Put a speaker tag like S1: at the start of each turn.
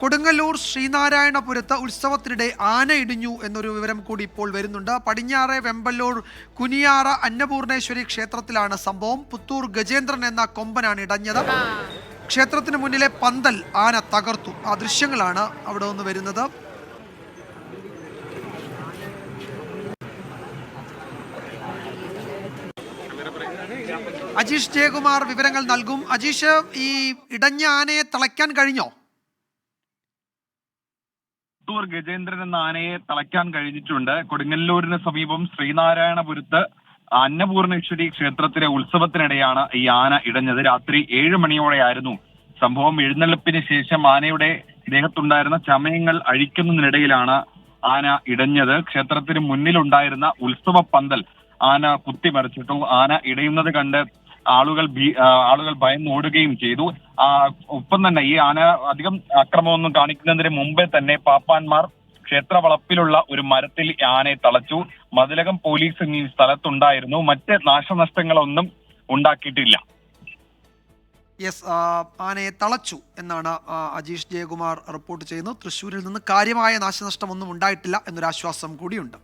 S1: കൊടുങ്ങല്ലൂർ ശ്രീനാരായണപുരത്ത് ഉത്സവത്തിനിടെ ആന ഇടിഞ്ഞു എന്നൊരു വിവരം കൂടി ഇപ്പോൾ വരുന്നുണ്ട്. പടിഞ്ഞാറെ വെമ്പല്ലൂർ കുനിയാറ അന്നപൂർണേശ്വരി ക്ഷേത്രത്തിലാണ് സംഭവം. പുത്തൂർ ഗജേന്ദ്രൻ എന്ന കൊമ്പനാണ് ഇടഞ്ഞത്. ക്ഷേത്രത്തിന് മുന്നിലെ പന്തൽ ആന തകർത്തു. ആ ദൃശ്യങ്ങളാണ് അവിടെ നിന്ന് വരുന്നത്. അജീഷ് ജയകുമാർ വിവരങ്ങൾ നൽകും. അജീഷ്, ഈ ഇടഞ്ഞ ആനയെ തളയ്ക്കാൻ കഴിഞ്ഞോ?
S2: പുത്തൂർ ഗജേന്ദ്രൻ എന്ന ആനയെ തളയ്ക്കാൻ കഴിഞ്ഞിട്ടുണ്ട്. കൊടുങ്ങല്ലൂരിന് സമീപം ശ്രീനാരായണപുരത്ത് അന്നപൂർണേശ്വരി ക്ഷേത്രത്തിലെ ഉത്സവത്തിനിടെയാണ് ഈ ആന ഇടഞ്ഞത്. രാത്രി 7 മണിയോടെയായിരുന്നു സംഭവം. എഴുന്നള്ളിപ്പിന് ശേഷം ആനയുടെ ദേഹത്തുണ്ടായിരുന്ന ചമയങ്ങൾ അഴിക്കുന്നതിനിടയിലാണ് ആന ഇടഞ്ഞത്. ക്ഷേത്രത്തിന് മുന്നിലുണ്ടായിരുന്ന ഉത്സവ പന്തൽ ആന കുത്തിമറിച്ചിട്ടു. ആന ഇടയുന്നത് കണ്ട് ആളുകൾ ഭയന്നോടുകയും ചെയ്തു. ഒപ്പം തന്നെ ഈ ആന അധികം അക്രമമൊന്നും കാണിക്കുന്നതിന് മുമ്പേ തന്നെ പാപ്പാന്മാർ ക്ഷേത്ര വളപ്പിലുള്ള ഒരു മരത്തിൽ ആനയെ തളച്ചു. മതിലകം പോലീസ് ഈ സ്ഥലത്തുണ്ടായിരുന്നു. മറ്റ് നാശനഷ്ടങ്ങളൊന്നും ഉണ്ടാക്കിയിട്ടില്ല.
S1: ആനയെ തളച്ചു എന്നാണ് അജീഷ് ജയകുമാർ റിപ്പോർട്ട് ചെയ്യുന്നത്. തൃശ്ശൂരിൽ നിന്ന് കാര്യമായ നാശനഷ്ടമൊന്നും ഉണ്ടായിട്ടില്ല എന്നൊരാശ്വാസം കൂടിയുണ്ട്.